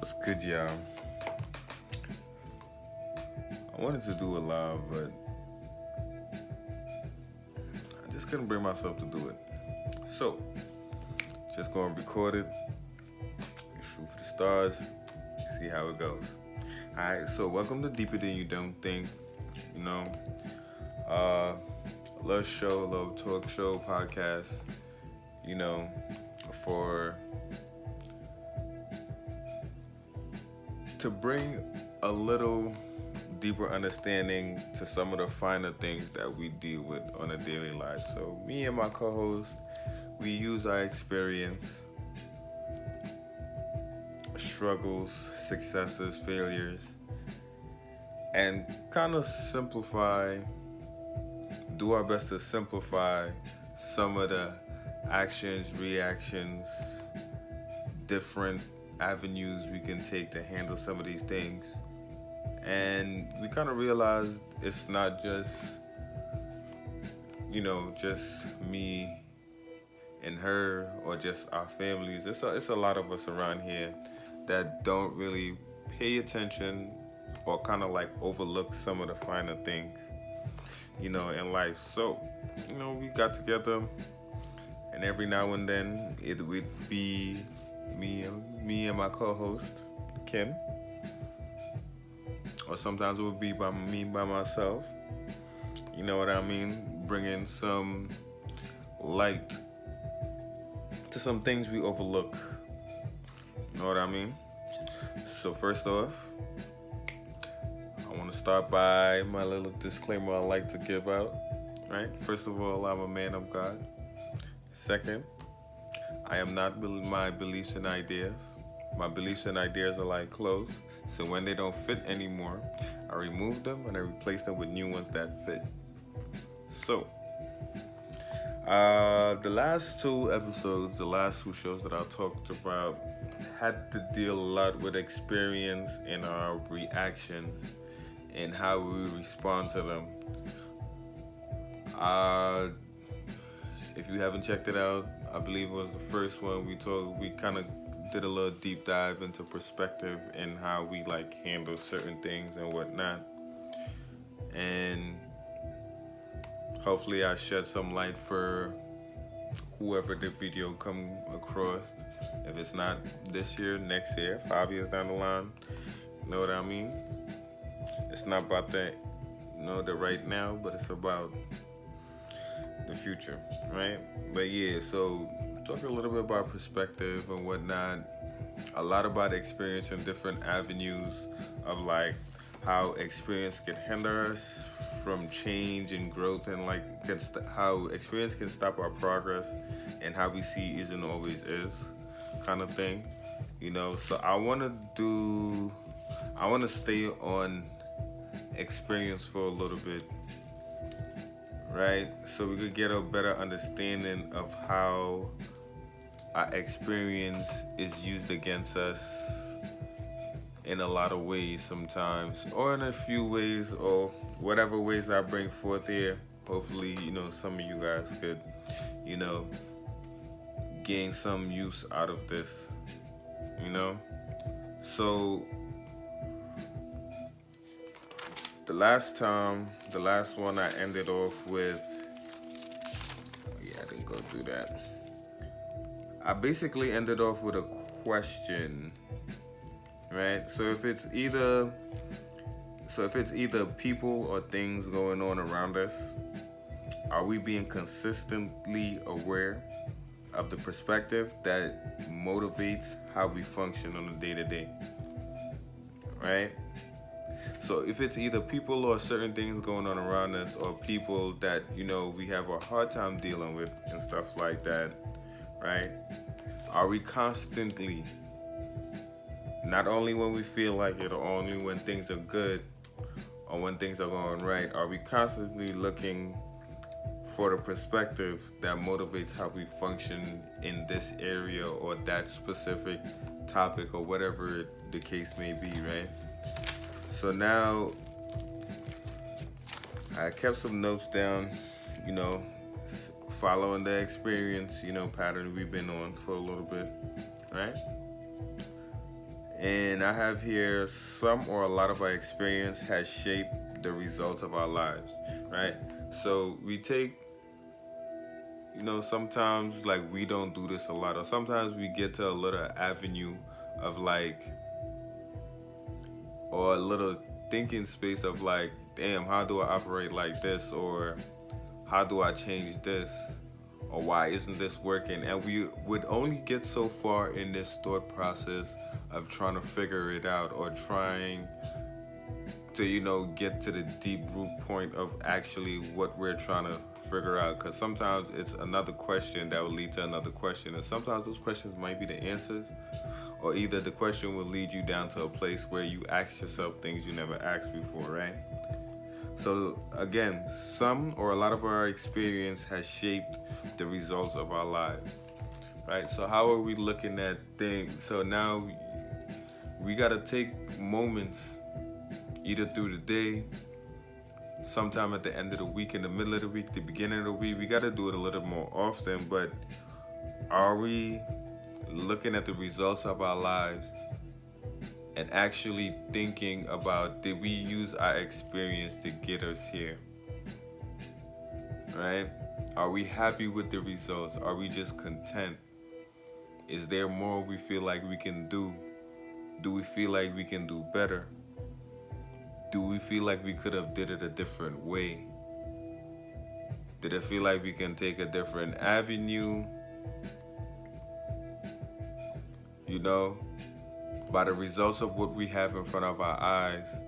What's good, y'all? I wanted to do a live, but I just couldn't bring myself to do it. So, just gonna record it, shoot for the stars, see how it goes. Alright, so welcome to Deeper Than You Don't Think. You know, a little show, a little talk show, podcast, you know, for to bring a little deeper understanding to some of the finer things that we deal with on a daily life. So me and my co-host, we use our experience, struggles, successes, failures, and kind of do our best to simplify some of the actions, reactions, different avenues we can take to handle some of these things. And we kind of realized it's not just, just me and her or just our families. It's a lot of us around here that don't really pay attention or kind of like overlook some of the finer things, in life. So, we got together, and every now and then it would be me and my co-host, Kim. Or sometimes it would be by myself. You know what I mean? Bringing some light to some things we overlook. You know what I mean? So first off, I want to start by my little disclaimer I like to give out. Right? First of all, I'm a man of God. Second, I am not my beliefs and ideas. My beliefs and ideas are like clothes, so when they don't fit anymore, I remove them and I replace them with new ones that fit. So, the last two episodes, the last two shows that I talked about, had to deal a lot with experience and our reactions and how we respond to them. If you haven't checked it out, I believe it was the first one we kind of did a little deep dive into perspective and how we handle certain things and whatnot. And hopefully I shed some light for whoever the video come across. If it's not this year, next year, 5 years down the line, you know what I mean? It's not about the right now, but it's about the future, right? But yeah, so talk a little bit about perspective and whatnot, a lot about experience and different avenues of how experience can hinder us from change and growth, and how experience can stop our progress, and how we see isn't always is kind of thing, so I want to stay on experience for a little bit, right? So we could get a better understanding of how our experience is used against us in a lot of ways sometimes, or in a few ways, or whatever ways I bring forth here. Hopefully, some of you guys could, gain some use out of this, So, the last one I ended off with, I didn't go through that. I basically ended off with a question, right? So if it's either people or things going on around us, are we being consistently aware of the perspective that motivates how we function on a day-to-day, right? So if it's either people or certain things going on around us, or people that, we have a hard time dealing with and stuff like that, right? Are we constantly, not only when we feel like it or only when things are good or when things are going right, are we constantly looking for the perspective that motivates how we function in this area or that specific topic or whatever the case may be, right? So now I kept some notes down, following the experience, pattern we've been on for a little bit, right? And I have here some or a lot of our experience has shaped the results of our lives, right? So we take, sometimes like we don't do this a lot, or sometimes we get to a little avenue of like, or a little thinking space of like, damn, how do I operate like this? Or how do I change this? Or why isn't this working? And we would only get so far in this thought process of trying to figure it out, or trying to, get to the deep root point of actually what we're trying to figure out. Because sometimes it's another question that will lead to another question. And sometimes those questions might be the answers, or either the question will lead you down to a place where you ask yourself things you never asked before, right? So again, some or a lot of our experience has shaped the results of our lives, right? So how are we looking at things? So now we gotta take moments, either through the day, sometime at the end of the week, in the middle of the week, the beginning of the week. We gotta do it a little more often, but are we looking at the results of our lives and actually thinking about, did we use our experience to get us here, right? Are we happy with the results? Are we just content? Is there more we feel like we can do? Do we feel like we can do better? Do we feel like we could have did it a different way? Did it feel like we can take a different avenue? By the results of what we have in front of our eyes,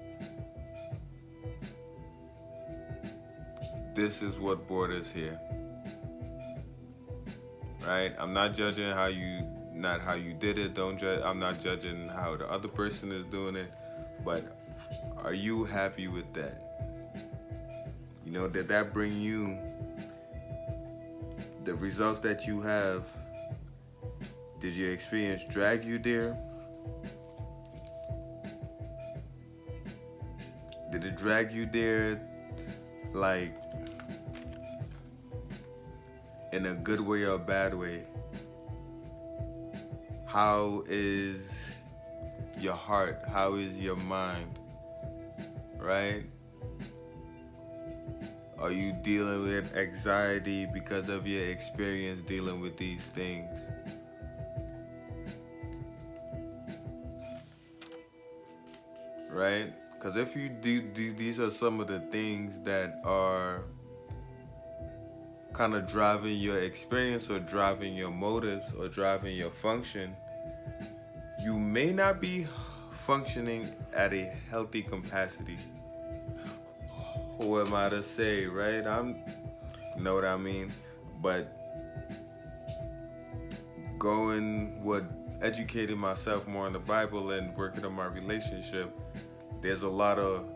this is what brought us here, right? I'm not judging not how you did it. Don't judge. I'm not judging how the other person is doing it, but are you happy with that? Did that bring you the results that you have? Did your experience drag you there? Did it drag you there, like, in a good way or a bad way? How is your heart? How is your mind? Right? Are you dealing with anxiety because of your experience dealing with these things? Right? Because if you do, these are some of the things that are kind of driving your experience, or driving your motives, or driving your function. You may not be functioning at a healthy capacity. Who am I to say, right? You know what I mean? But educating myself more in the Bible and working on my relationship, there's a lot of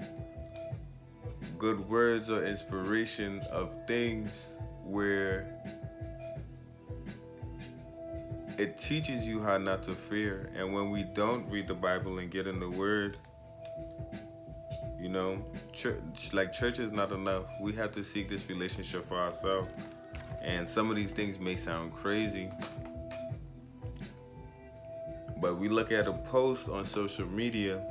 good words or inspiration of things where it teaches you how not to fear. And when we don't read the Bible and get in the Word, church is not enough. We have to seek this relationship for ourselves. And some of these things may sound crazy, but we look at a post on social media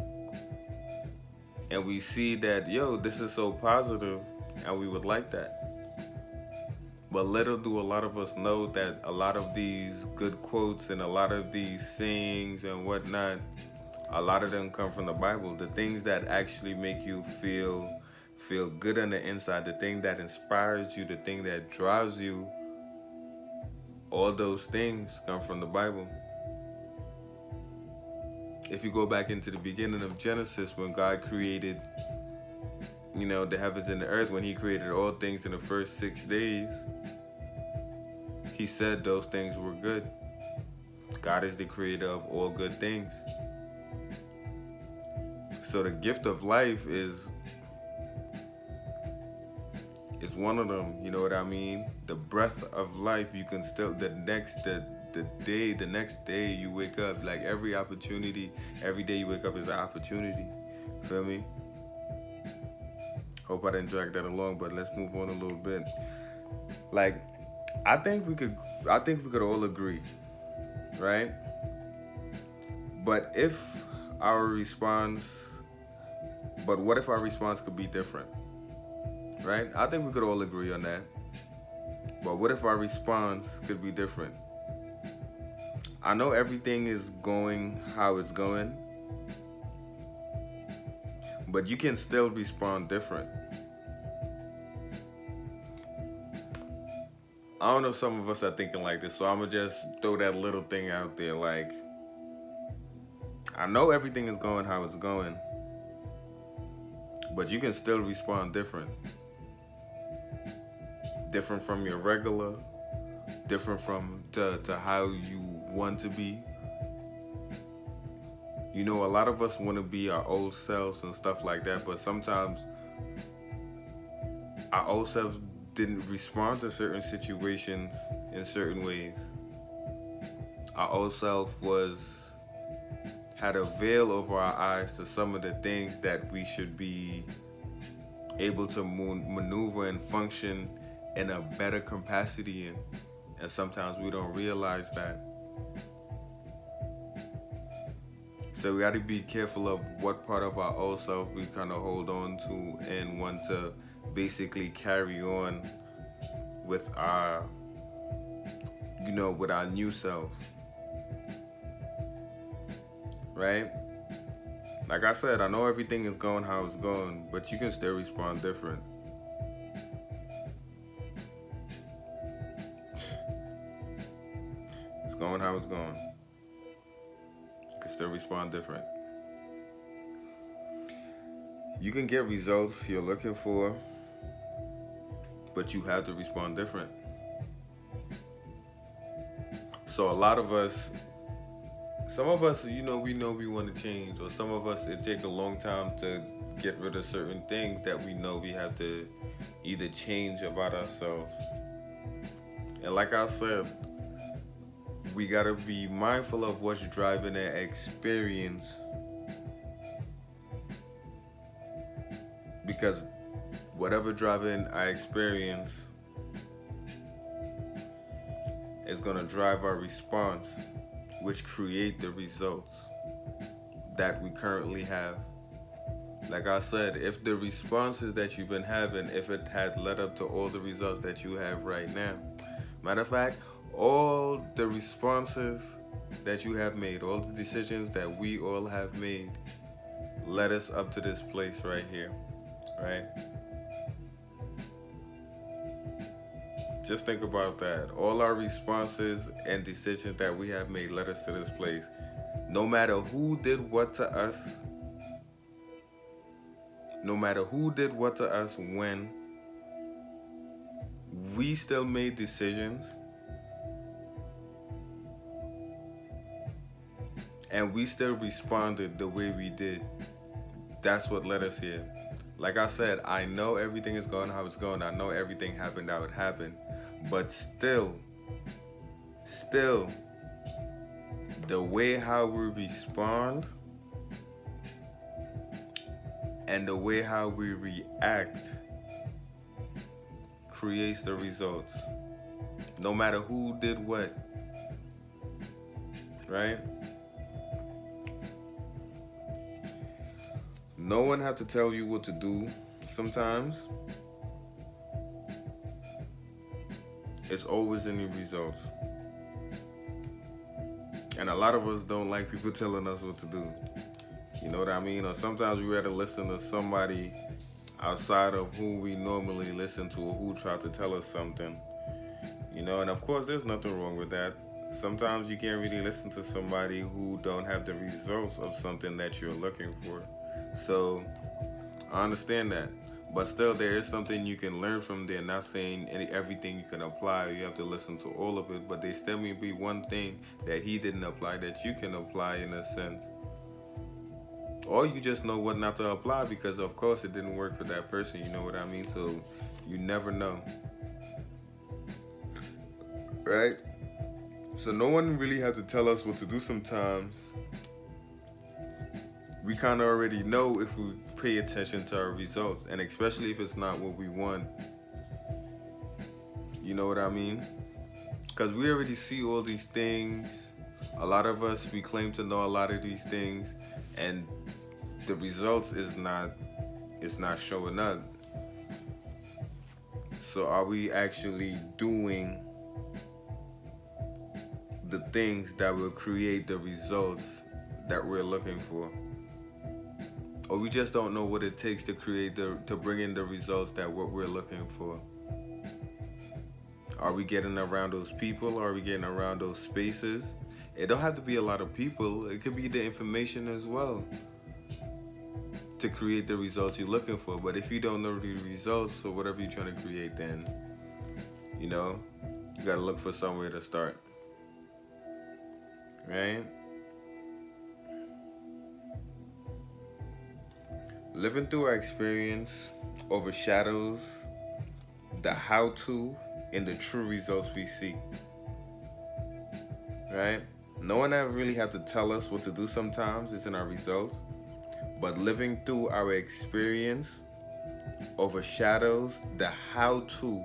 and we see that, this is so positive, and we would like that. But little do a lot of us know that a lot of these good quotes and a lot of these sayings and whatnot, a lot of them come from the Bible. The things that actually make you feel good on the inside, the thing that inspires you, the thing that drives you, all those things come from the Bible. If you go back into the beginning of Genesis, when God created, the heavens and the earth, when he created all things in the first 6 days, he said those things were good. God is the creator of all good things. So the gift of life is one of them, you know what I mean? The breath of life, you can still, the next day you wake up, like every day you wake up is an opportunity. Feel me? Hope I didn't drag that along, but let's move on a little bit. Like, I think we could all agree, right? But if our response, but what if our response could be different, right? I think we could all agree on that. But what if our response could be different? I know everything is going how it's going, but you can still respond different. I don't know if some of us are thinking like this, so I'm gonna just throw that little thing out there. Like, I know everything is going how it's going, but you can still respond different. Different from your regular, different from to how you want to be. You know, a lot of us want to be our old selves and stuff like that, but sometimes our old selves didn't respond to certain situations in certain ways. Our old self had a veil over our eyes to some of the things that we should be able to maneuver and function in a better capacity in. And sometimes we don't realize that. So we got to be careful of what part of our old self we kind of hold on to and want to basically carry on with our, with our new self. Right? Like I said, I know everything is going how it's going, but you can still respond different. It's going how it's going. You can still respond different. You can get results you're looking for, but you have to respond different. So a lot of us, some of us, we know we want to change, or some of us, it take a long time to get rid of certain things that we know we have to either change about ourselves. And like I said, we gotta be mindful of what's driving that experience, because whatever driving our experience is gonna drive our response, which create the results that we currently have. Like I said, if the responses that you've been having, if it had led up to all the results that you have right now, matter of fact, all the responses that you have made, all the decisions that we all have made, led us up to this place right here, right? Just think about that. All our responses and decisions that we have made led us to this place. No matter who did what to us, when, we still made decisions and we still responded the way we did. That's what led us here. Like I said, I know everything is going how it's going. I know everything happened how it happened. But still, the way how we respond and the way how we react creates the results. No matter who did what, right? No one have to tell you what to do sometimes. It's always in the results. And a lot of us don't like people telling us what to do. You know what I mean? Or sometimes we rather listen to somebody outside of who we normally listen to, or who try to tell us something. And of course there's nothing wrong with that. Sometimes you can't really listen to somebody who don't have the results of something that you're looking for. So I understand that. But still, there is something you can learn from there. Not saying everything you can apply, you have to listen to all of it, but there still may be one thing that he didn't apply that you can apply in a sense. Or you just know what not to apply because, of course, it didn't work for that person. You know what I mean? So you never know. Right? So no one really had to tell us what to do sometimes. We kind of already know if we pay attention to our results, and especially if it's not what we want. You know what I mean? Because we already see all these things. A lot of us, we claim to know a lot of these things, and the results is not, it's not showing up. So are we actually doing the things that will create the results that we're looking for? Or we just don't know what it takes to create to bring in the results that what we're looking for? Are we getting around those people? Are we getting around those spaces? It don't have to be a lot of people. It could be the information as well to create the results you're looking for. But if you don't know the results or whatever you're trying to create, then you know you gotta look for somewhere to start. Right? Living through our experience overshadows the how-to and the true results we seek. Right? No one ever really have to tell us what to do sometimes. It's in our results. But living through our experience overshadows the how-to.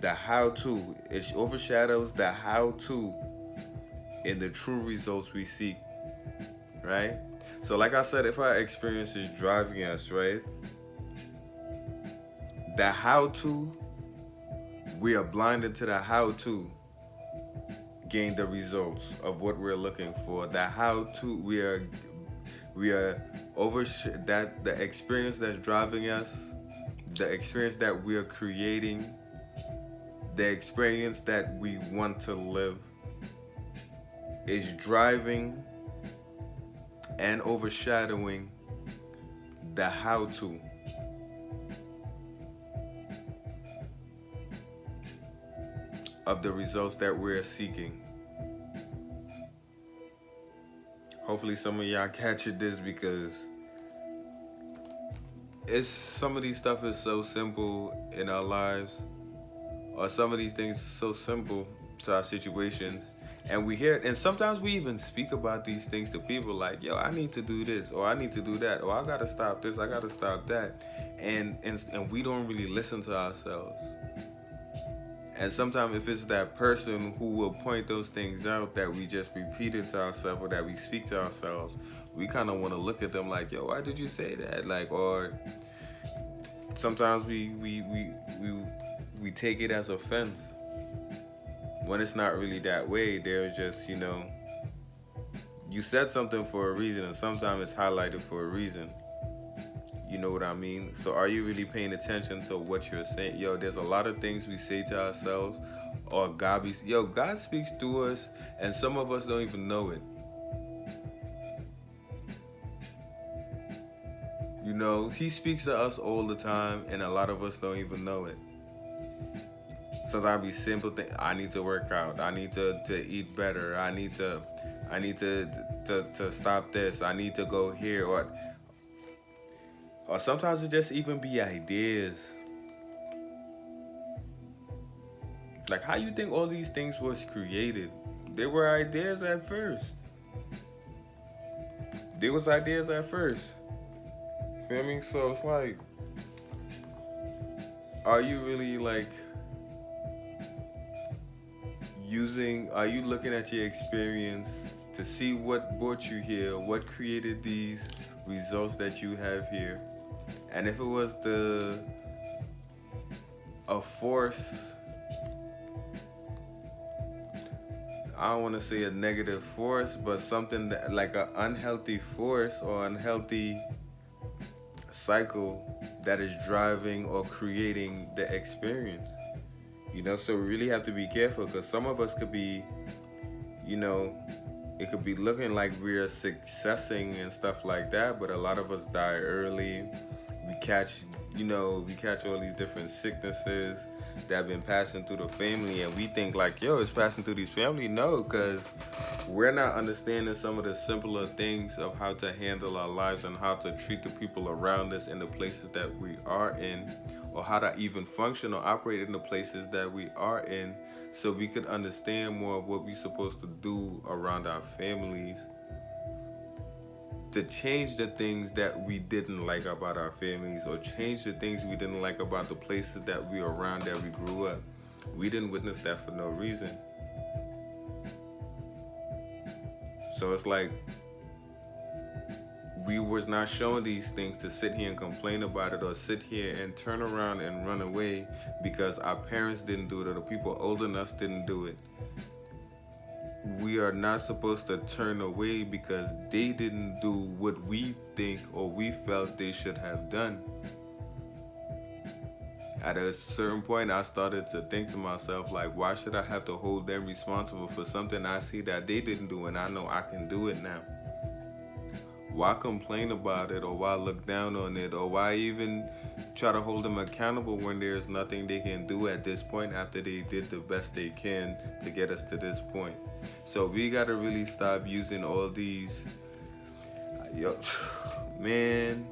The how-to. It overshadows the how-to and the true results we seek. Right? So like I said, if our experience is driving us, right? The how-to, we are blinded to the how-to gain the results of what we're looking for. The how-to, we are that the experience that's driving us, the experience that we are creating, the experience that we want to live is driving and overshadowing the how-to. Of the results that we're seeking. Hopefully some of y'all catching this, because it's some of these stuff is so simple in our lives, or some of these things are so simple to our situations, and we hear it, and sometimes we even speak about these things to people like, yo, I need to do this, or I need to do that, or I gotta stop this, I gotta stop that, and we don't really listen to ourselves. And sometimes if it's that person who will point those things out that we just repeat it to ourselves, or that we speak to ourselves, we kind of want to look at them like, yo, why did you say that? Like, or sometimes we take it as offense when it's not really that way. They're just, you said something for a reason, and sometimes it's highlighted for a reason. You know what I mean? So are you really paying attention to what you're saying? Yo, there's a lot of things we say to ourselves, or God speaks through us, and some of us don't even know it. He speaks to us all the time, and a lot of us don't even know it. Sometimes we simple things. I need to work out. I need to eat better. I need to stop this. I need to go here. Or sometimes it just even be ideas. Like, how you think all these things was created? They were ideas at first. There was ideas at first. Feel me? So it's like, are you really like are you looking at your experience to see what brought you here, what created these results that you have here? And if it was a force, I don't want to say a negative force, but something that, like an unhealthy force or unhealthy cycle that is driving or creating the experience. So we really have to be careful, because some of us could be, it could be looking like we're successing and stuff like that, but a lot of us die early. We catch all these different sicknesses that have been passing through the family, and we think like, yo, it's passing through these family. No, because we're not understanding some of the simpler things of how to handle our lives and how to treat the people around us in the places that we are in, or how to even function or operate in the places that we are in, so we could understand more of what we're supposed to do around our families, to change the things that we didn't like about our families, or change the things we didn't like about the places that we were around, that we grew up. We didn't witness that for no reason. So it's like we was not shown these things to sit here and complain about it, or sit here and turn around and run away because our parents didn't do it or the people older than us didn't do it. We are not supposed to turn away because they didn't do what we think or we felt they should have done. At a certain point, I started to think to myself, like, why should I have to hold them responsible for something I see that they didn't do and I know I can do it now? Why complain about it, or why look down on it, or why even try to hold them accountable when there's nothing they can do at this point after they did the best they can to get us to this point? So we gotta really stop using all these, yo, man,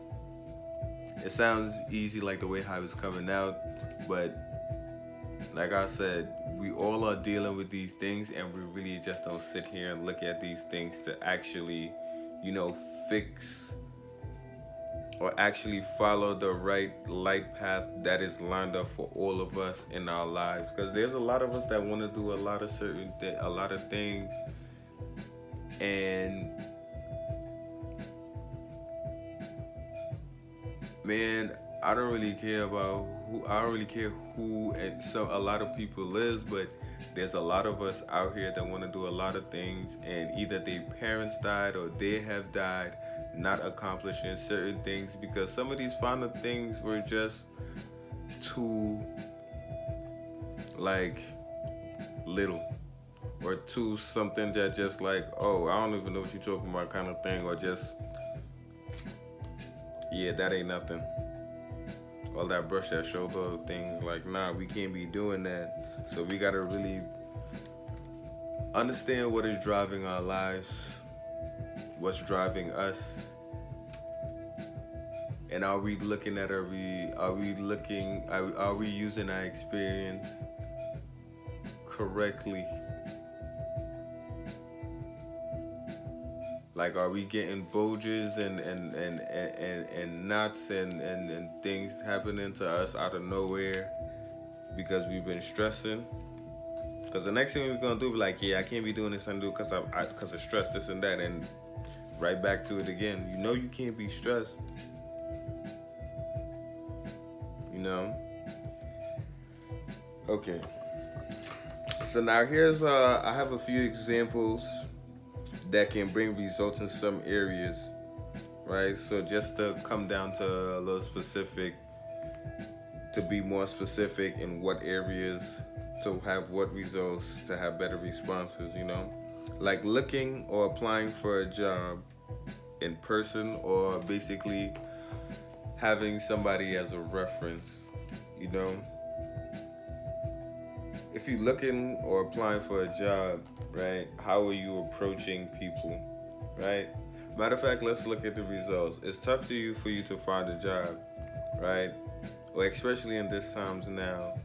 it sounds easy like the way how it's coming out, but like I said, we all are dealing with these things, and we really just don't sit here and look at these things to actually, fix or actually follow the right light path that is lined up for all of us in our lives. Because there's a lot of us that want to do a lot of a lot of things, and man, I don't really care about who. I don't really care who and a lot of people is, but there's a lot of us out here that want to do a lot of things, and either their parents died or they have died not accomplishing certain things because some of these final things were just too like little, or too something that just like, oh, I don't even know what you're talking about kind of thing, or just, yeah, that ain't nothing. All that brush that shoulder things, like, nah, we can't be doing that. So we gotta really understand what is driving our lives, what's driving us, and are we looking at are we using our experience correctly? Like, are we getting bulges and knots and things happening to us out of nowhere because we've been stressing? Because the next thing we're gonna do, like, yeah, I can't be doing this and do because of stress, this and that, and right back to it again. You can't be stressed. Okay. So now here's I have a few examples that can bring results in some areas, right? So just to come down to a little specific, to be more specific in what areas to have what results, to have better responses, like looking or applying for a job in person, or basically having somebody as a reference. If you're looking or applying for a job, right, how are you approaching people, right? Matter of fact, let's look at the results. It's tough for you to find a job, right? Or especially in this times now,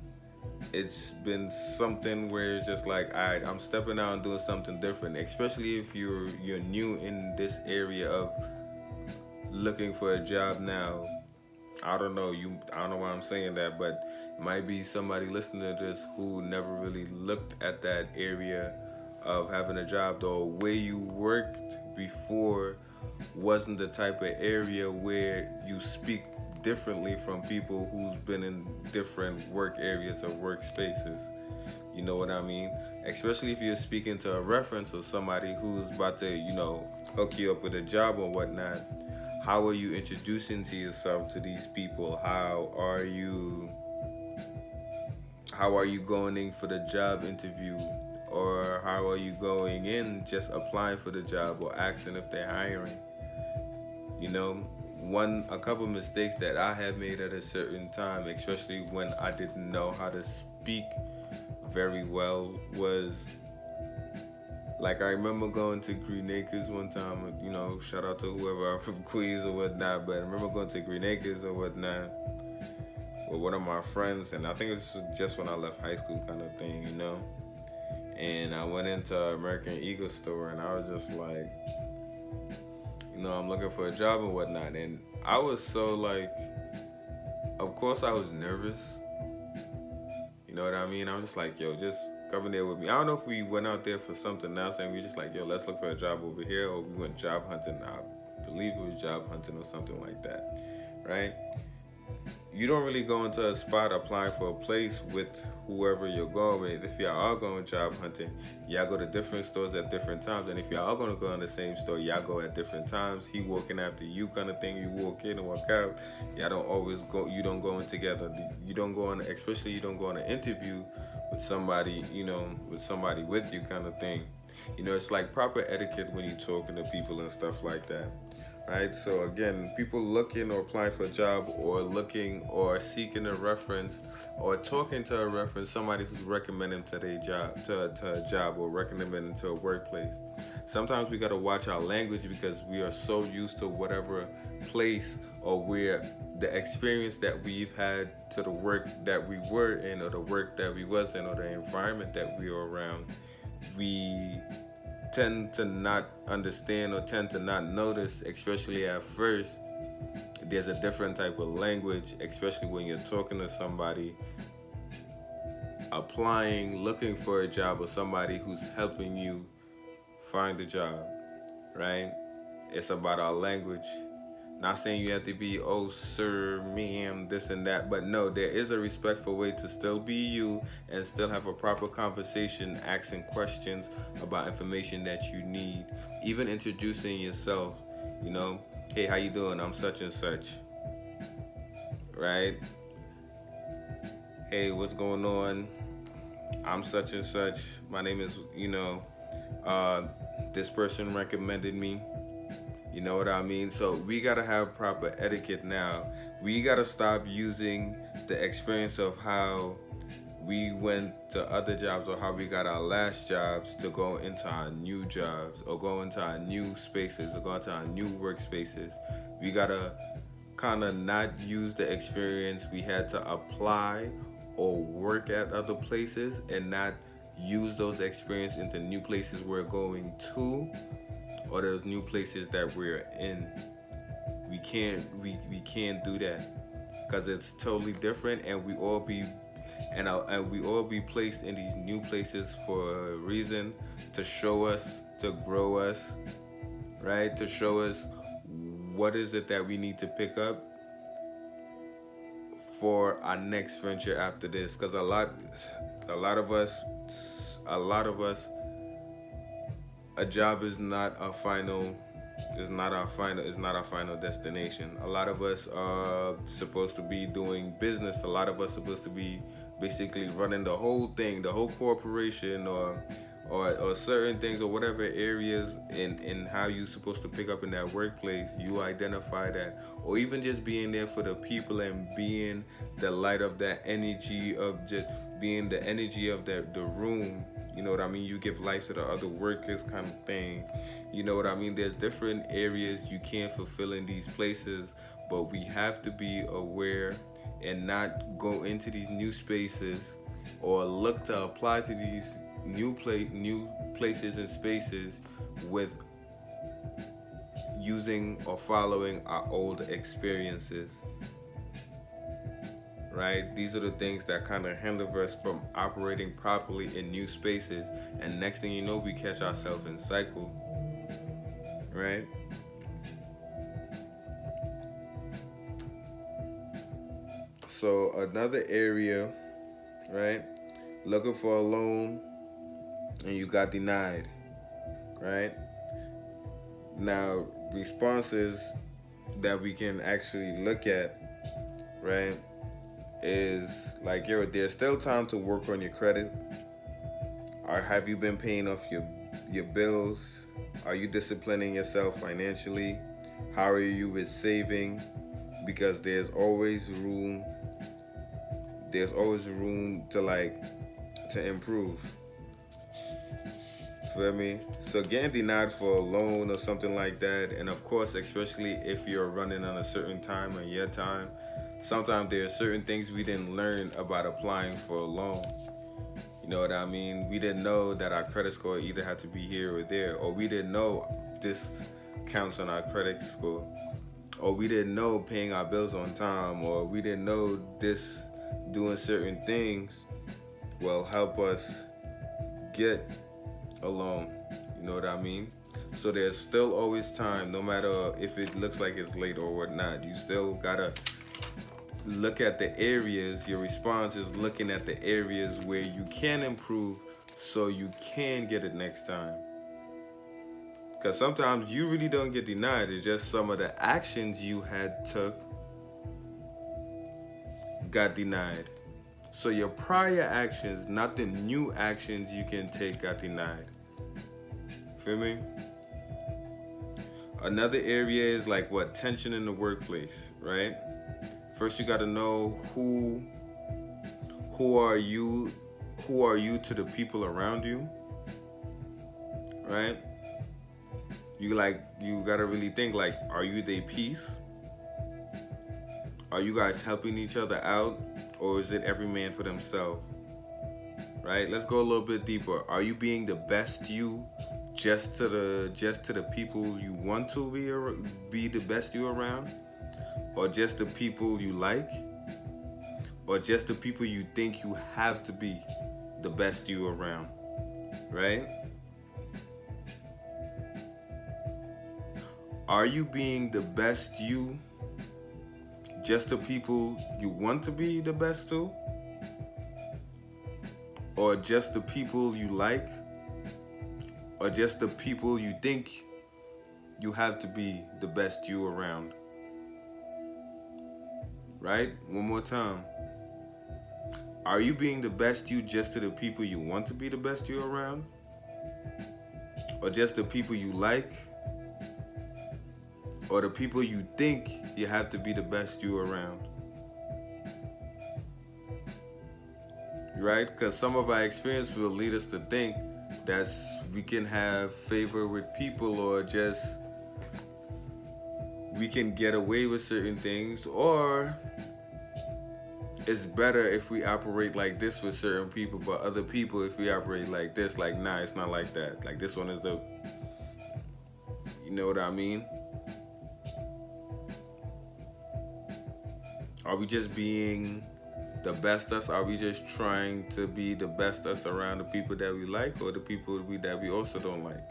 it's been something where it's just like, all right, I'm stepping out and doing something different. Especially if you're new in this area of looking for a job now. I don't know why I'm saying that, but it might be somebody listening to this who never really looked at that area of having a job. The way you worked before wasn't the type of area where you speak differently from people who's been in different work areas or workspaces. You know what I mean? Especially if you're speaking to a reference or somebody who's about to, hook you up with a job or whatnot. How are you introducing to yourself to these people? How are you going in for the job interview? Or how are you going in just applying for the job or asking if they're hiring? A couple mistakes that I had made at a certain time, especially when I didn't know how to speak very well, was like, I remember going to Green Acres one time, shout out to whoever from Queens or whatnot, but I remember going to Green Acres or whatnot with one of my friends, and I think it was just when I left high school kind of thing, and I went into American Eagle store, and I was just like, I'm looking for a job and whatnot, and I was so like, of course I was nervous, you know what I mean? I was just like, yo, just coming there with me. I don't know if we went out there for something else and we just like, yo, let's look for a job over here, or we went job hunting. I believe it was job hunting or something like that, right? You don't really go into a spot applying for a place with whoever you're going with. If y'all are going job hunting, y'all go to different stores at different times. And if y'all are gonna go in the same store, y'all go at different times. He walking after you kind of thing. You walk in and walk out. Y'all don't always go, you don't go in together. You don't go on, especially you don't go on an interview with somebody, with somebody with you kind of thing. It's like proper etiquette when you're talking to people and stuff like that. Right, so again, people looking or applying for a job, or looking or seeking a reference, or talking to a reference, somebody who's recommending to their job, to a job, or recommending to a workplace. Sometimes we gotta watch our language because we are so used to whatever place or where the experience that we've had to the work that we were in, or the work that we was in, or the environment that we were around. We tend to not understand or tend to not notice, especially at first, there's a different type of language, especially when you're talking to somebody applying, looking for a job, or somebody who's helping you find a job, right? It's about our language. Not saying you have to be, oh, sir, ma'am, this and that, but no, there is a respectful way to still be you and still have a proper conversation, asking questions about information that you need, even introducing yourself, hey, how you doing? I'm such and such, right? Hey, what's going on? I'm such and such. My name is, this person recommended me. You know what I mean? So we gotta have proper etiquette now. We gotta stop using the experience of how we went to other jobs or how we got our last jobs to go into our new jobs, or go into our new spaces, or go into our new workspaces. We gotta kind of not use the experience we had to apply or work at other places, and not use those experiences into new places we're going to, or those new places that we're in. We can't do that, because it's totally different, and we all be placed in these new places for a reason, to show us, to grow us, right? To show us what is it that we need to pick up for our next venture after this. Because a lot of us, a job is not our final destination. A lot of us are supposed to be doing business. A lot of us are supposed to be basically running the whole thing, the whole corporation, or certain things, or whatever areas in how you're supposed to pick up in that workplace. You identify that, or even just being there for the people and being the light of that energy, of just being the energy of the room. You know what I mean? You give life to the other workers kind of thing. You know what I mean? There's different areas you can't fulfill in these places, but we have to be aware and not go into these new spaces or look to apply to these new places and spaces with using or following our old experiences. Right? These are the things that kind of hinder us from operating properly in new spaces. And next thing you know, we catch ourselves in cycle. Right? So another area, right? Looking for a loan and you got denied. Right? Now, responses that we can actually look at, right, is like, there's still time to work on your credit. Or have you been paying off your bills? Are you disciplining yourself financially? How are you with saving? Because there's always room to improve. Feel me? So getting denied for a loan or something like that, and of course, especially if you're running on a certain time or your time, sometimes there are certain things we didn't learn about applying for a loan. You know what I mean? We didn't know that our credit score either had to be here or there, or we didn't know this counts on our credit score, or we didn't know paying our bills on time, or we didn't know this doing certain things will help us get along. You know what I mean? So there's still always time, no matter if it looks like it's late or whatnot. You still gotta look at the areas. Your response is looking at the areas where you can improve so you can get it next time. Because sometimes you really don't get denied. It's just some of the actions you had took got denied. So your prior actions, not the new actions you can take, got denied. Feel me? Another area is like what? Tension in the workplace, right? First you gotta know who are you to the people around you, right? You gotta really think like, are you their peace? Are you guys helping each other out, or is it every man for themselves? Right? Let's go a little bit deeper. Are you being the best you just to the people you want to be the best you around, or just the people you like, or just the people you think you have to be the best you around, right? Are you being the best you just the people you want to be the best to, or just the people you like, or just the people you think you have to be the best you around? Right? One more time. Are you being the best you just to the people you want to be the best you around, or just the people you like, or the people you think you have to be the best you around? Right? Because some of our experience will lead us to think that we can have favor with people, or just we can get away with certain things, or it's better if we operate like this with certain people, but other people, if we operate like this, like, nah, it's not like that. Like, this one is the, you know what I mean? Are we just being the best us? Are we just trying to be the best us around the people that we like, or the people that we also don't like?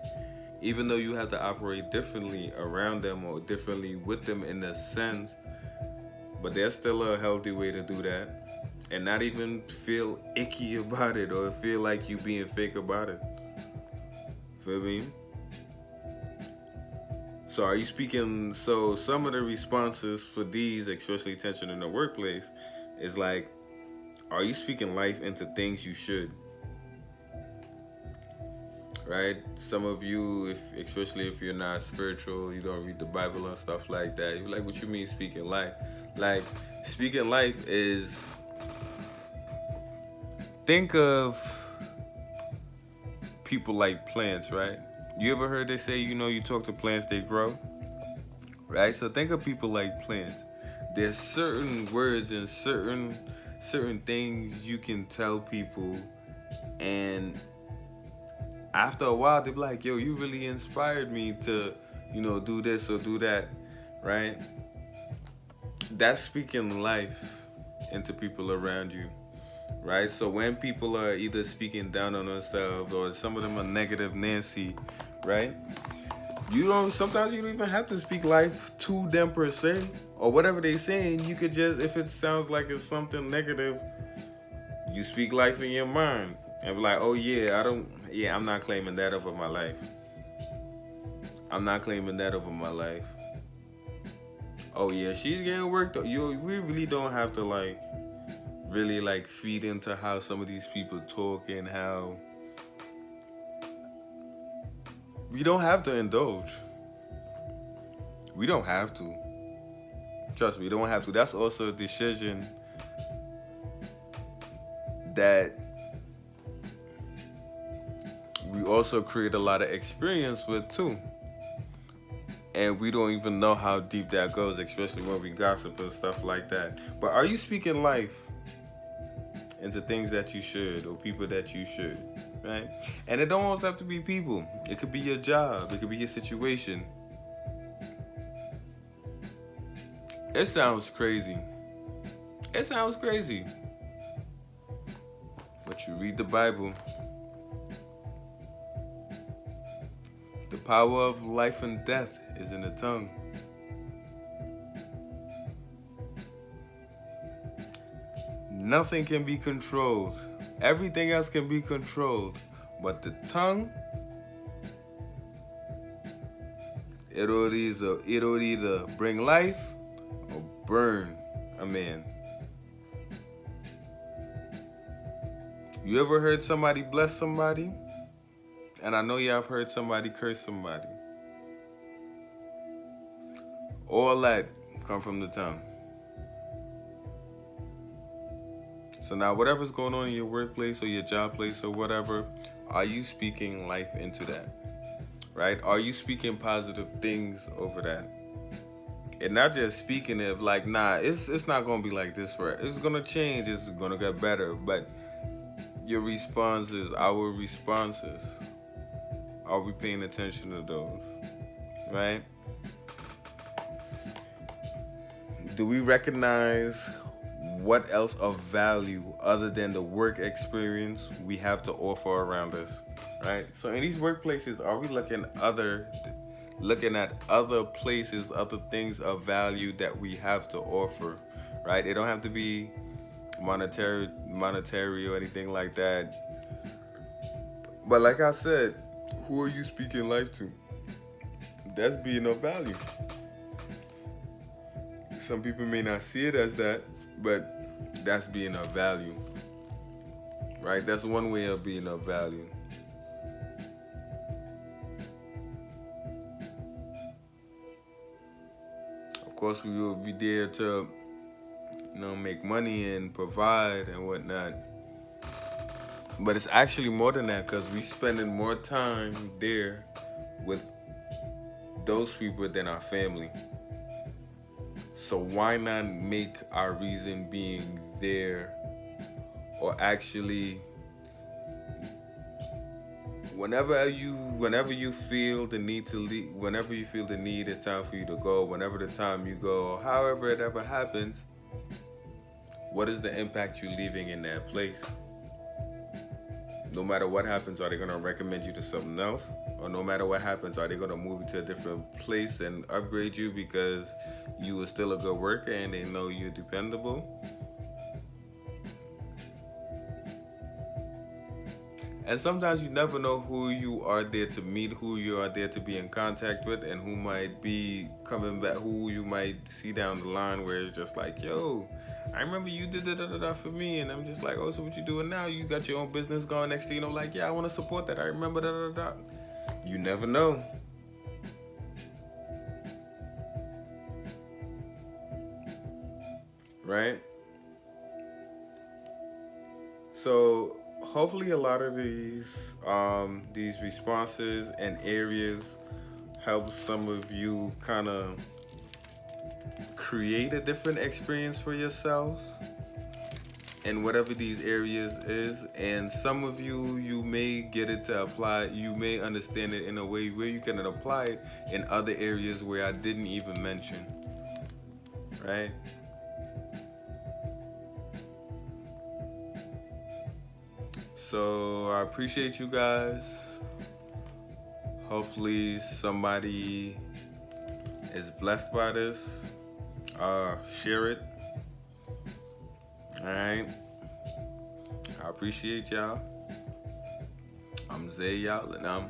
Even though you have to operate differently around them or differently with them in a sense, but there's still a healthy way to do that and not even feel icky about it or feel like you being fake about it. Feel me? So are you speaking, so some of the responses for these, especially tension in the workplace, is like, are you speaking life into things you should? Right? Some of you, especially if you're not spiritual, you don't read the Bible and stuff like that, you're like, what you mean speaking life? Like, speaking life is, think of people like plants, right? You ever heard they say, you talk to plants, they grow? Right? So think of people like plants. There's certain words and certain things you can tell people, and after a while, they'll be like, yo, you really inspired me to, do this or do that, right? That's speaking life into people around you, right? So when people are either speaking down on themselves, or some of them are negative Nancy, right? Sometimes you don't even have to speak life to them per se, or whatever they're saying. You could just, if it sounds like it's something negative, you speak life in your mind and be like, oh yeah, I'm not claiming that over my life. I'm not claiming that over my life. Oh yeah, she's getting worked up. We really don't have to really feed into how some of these people talk, and how we don't have to indulge. We don't have to. Trust me, we don't have to. That's also a decision that we also create a lot of experience with too. And we don't even know how deep that goes, especially when we gossip and stuff like that. But are you speaking life into things that you should, or people that you should, right? And it don't always have to be people. It could be your job. It could be your situation. It sounds crazy. It sounds crazy. But you read the Bible, power of life and death is in the tongue. Nothing can be controlled. Everything else can be controlled. But the tongue, it'll either bring life or burn a man. You ever heard somebody bless somebody? And I know y'all have heard somebody curse somebody. All that come from the tongue. So now whatever's going on in your workplace or your job place or whatever, are you speaking life into that? Right? Are you speaking positive things over that? And not just speaking it like, nah, it's not gonna be like this forever. It's gonna change, it's gonna get better. But your responses, our responses, are we paying attention to those? Right? Do we recognize what else of value other than the work experience we have to offer around us? Right? So in these workplaces, are we looking at other places, other things of value that we have to offer? Right? It don't have to be monetary or anything like that. But like I said, who are you speaking life to? That's being of value. Some people may not see it as that, but that's being of value. Right? That's one way of being of value. Of course, we will be there to, make money and provide and whatnot. But it's actually more than that, because we spending more time there with those people than our family. So why not make our reason being there, or actually, whenever you feel the need to leave, whenever you feel the need, it's time for you to go, whenever the time you go, or however it ever happens, what is the impact you leaving in that place? No matter what happens, are they going to recommend you to something else? Or no matter what happens, are they going to move you to a different place and upgrade you because you were still a good worker and they know you're dependable? And sometimes you never know who you are there to meet, who you are there to be in contact with, and who might be coming back, who you might see down the line where it's just like, yo, I remember you did da-da-da-da for me. And I'm just like, oh, so what you doing now? You got your own business going. Next thing you know, like, yeah, I want to support that. I remember da-da-da-da. You never know. Right? So hopefully a lot of these responses and areas help some of you kind of create a different experience for yourselves in whatever these areas is. And some of you may get it to apply, you may understand it in a way where you can apply it in other areas where I didn't even mention. Right? So I appreciate you guys. Hopefully somebody is blessed by this. Share it. Alright. I appreciate y'all. I'm Zay, y'all, and I'm